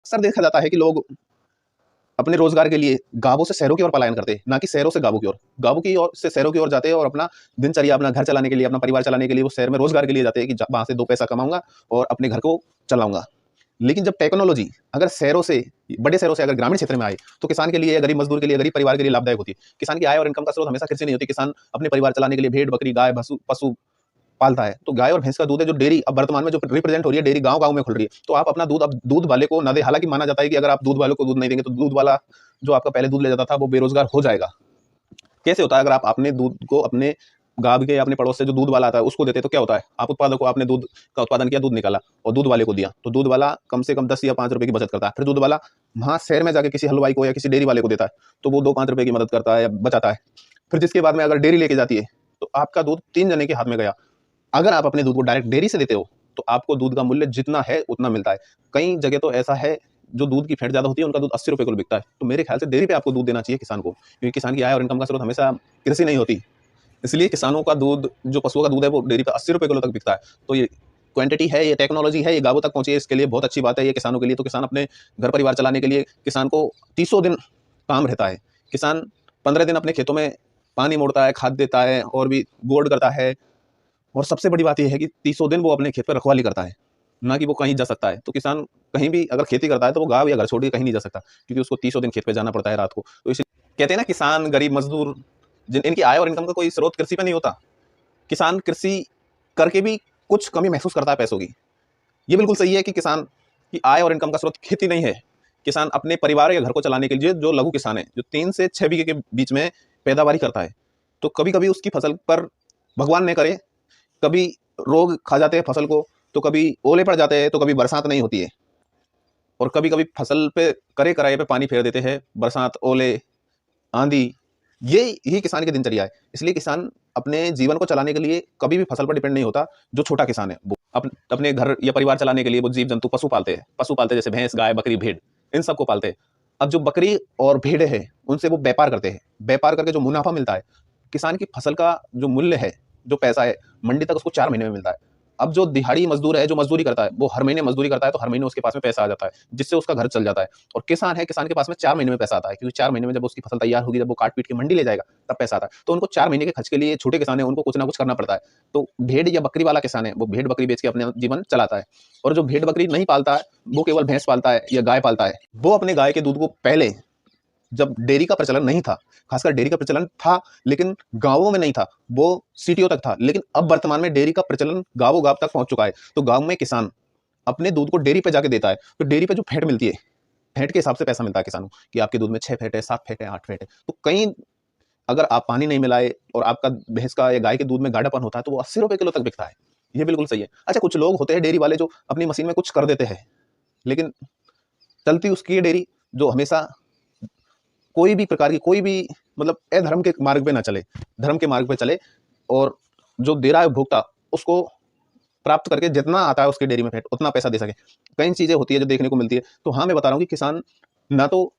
अक्सर देखा जाता है कि लोग अपने रोजगार के लिए गांवों से शहरों की ओर पलायन करते हैं, ना कि शहरों से गांवों की ओर। गांवों की ओर से शहरों की ओर जाते हैं और अपना दिनचर्या, अपना घर चलाने के लिए, अपना परिवार चलाने के लिए वो शहर में रोजगार के लिए जाते हैं कि वहां से 2 पैसा कमाऊंगा और अपने घर को चलाऊंगा। लेकिन जब टेक्नोलॉजी अगर शहरों से, बड़े शहरों से अगर ग्रामीण क्षेत्र में आए तो किसान के लिए, गरीब मजदूर के लिए, गरीब परिवार के लिए लाभदायक होती है। किसान की आय और इनकम का स्रोत हमेशा कृषि नहीं होती। किसान अपने परिवार चलाने के लिए भेड़ बकरी गाय पशु पालता है। तो गाय और भैंस का दूध है जो डेयरी अब वर्तमान में जो रिप्रेजेंट हो रही है, डेयरी गांव गांव में खुल रही है। तो आप अपना दूध अब दूध वाले को ना दे। हालांकि माना जाता है कि अगर आप दूध वाले को दूध नहीं देंगे तो दूध वाला जो आपका पहले दूध ले जाता था वो बेरोजगार हो जाएगा। कैसे होता है? अगर आप अपने दूध को अपने गांव के या अपने पड़ोस से जो दूध वाला आता है उसको देते तो क्या होता है? आप उत्पादक को, आपने दूध का उत्पादन किया, दूध निकाला और दूध वाले को दिया, तो दूध वाला कम से कम 10 या 5 रुपए की बचत करता है। फिर दूध वाला वहां शहर में जाके किसी हलवाई को या किसी डेयरी वाले को देता है, तो वो 2-5 रुपए की मदद करता है या बचाता है। फिर जिसके बाद में अगर डेयरी लेके जाती है तो आपका दूध 3 जने के हाथ में गया। अगर आप अपने दूध को डायरेक्ट डेयरी से देते हो तो आपको दूध का मूल्य जितना है उतना मिलता है। कई जगह तो ऐसा है जो दूध की फैट ज्यादा होती है उनका दूध 80 रुपए को बिकता है। तो मेरे ख्याल से डेयरी पे आपको दूध देना चाहिए किसान को, क्योंकि किसान की आय और इनकम का स्रोत हमेशा कृषि नहीं होती। इसलिए किसानों का दूध, जो पशुओं का दूध है, वो डेयरी पे 80 रुपए किलो तक बिकता है। तो ये क्वांटिटी है, ये टेक्नोलॉजी है, ये गांवों तक पहुंची है, इसके लिए बहुत अच्छी बात है ये किसानों के लिए। तो किसान अपने घर परिवार चलाने के लिए, किसान को 30 दिन काम रहता है। किसान 15 दिन अपने खेतों में पानी मोड़ता है, खाद देता है और भी गोड़ करता है। और सबसे बड़ी बात यह है कि 30 दिन वो अपने खेत पर रखवाली करता है, ना कि वो कहीं जा सकता है। तो किसान कहीं भी अगर खेती करता है तो वो गाँव या घर छोड़ के कहीं नहीं जा सकता, क्योंकि उसको 30 दिन खेत पे जाना पड़ता है रात को। तो इसे कहते हैं ना, किसान, गरीब मजदूर, जिन इनकी आय और इनकम का कोई स्रोत कृषि पे नहीं होता। किसान कृषि करके भी कुछ कमी महसूस करता है पैसों की। ये बिल्कुल सही है कि किसान की आय और इनकम का स्रोत खेती नहीं है। किसान अपने परिवार या घर को चलाने के लिए, जो लघु किसान है, जो 3 से 6 बीघे के बीच में पैदावारी करता है, तो कभी कभी उसकी फसल पर, भगवान ने करे, कभी रोग खा जाते हैं फसल को, तो कभी ओले पड़ जाते हैं, तो कभी बरसात नहीं होती है, और कभी कभी फसल पे करे कराए पे पानी फेर देते हैं, बरसात, ओले, आंधी। यही किसान की दिनचर्या है। इसलिए किसान अपने जीवन को चलाने के लिए कभी भी फसल पर डिपेंड नहीं होता। जो छोटा किसान है वो अपने घर या परिवार चलाने के लिए वो जीव जंतु, पशु पालते हैं। जैसे भैंस, गाय, बकरी, भेड़, इन सबको पालते हैं। अब जो बकरी और भेड़ है उनसे वो व्यापार करते हैं। व्यापार करके जो मुनाफा मिलता है, किसान की फसल का जो मूल्य है, जो पैसा है, मंडी तक उसको 4 महीने में मिलता है। अब जो दिहाड़ी मजदूर है, जो मजदूरी करता है, वो हर महीने मजदूरी करता है, तो हर महीने उसके पास में पैसा आ जाता है, जिससे उसका घर चल जाता है। और किसान है, किसान के पास में 4 महीने में पैसा आता है, क्योंकि 4 महीने में जब उसकी फसल तैयार होगी, जब वो काट पीट के मंडी ले जाएगा, तब पैसा आता है। तो उनको 4 महीने के खर्च के लिए, छोटे किसान है, उनको कुछ ना कुछ करना पड़ता है। तो भेड़ या बकरी वाला किसान है, वो भेड़ बकरी बेच के अपना जीवन चलाता है। और जो भेड़ बकरी नहीं पालता है, वो केवल भैंस पालता है या गाय पालता है, वो अपने गाय के दूध को पहले, जब डेयरी का प्रचलन नहीं था, खासकर डेयरी का प्रचलन था लेकिन गांवों में नहीं था, वो सिटियों तक था। लेकिन अब वर्तमान में डेयरी का प्रचलन गांवों गांव तक पहुंच चुका है। तो गांव में किसान अपने दूध को डेयरी पे जाके देता है, तो डेयरी पे जो फैट मिलती है, फैट के हिसाब से पैसा मिलता है किसानों को, कि आपके दूध में 6 फैट है, 7 फैट है, 8 फैट है। तो कहीं अगर आप पानी नहीं मिलाए और आपका भैंस का या गाय के दूध में गाढ़ापन होता है, तो वो 80 रुपए किलो तक बिकता है। ये बिल्कुल सही है। अच्छा, कुछ लोग होते हैं डेयरी वाले जो अपनी मशीन में कुछ कर देते हैं, लेकिन चलती उसकी है डेयरी, जो हमेशा कोई भी प्रकार की, कोई भी मतलब अधर्म के मार्ग पे ना चले, धर्म के मार्ग पे चले, और जो दे रहा है उपभोक्ता उसको प्राप्त करके जितना आता है उसकी डेयरी में फैट, उतना पैसा दे सके। कई चीजें होती है जो देखने को मिलती है। तो हाँ, मैं बता रहा हूँ कि किसान ना तो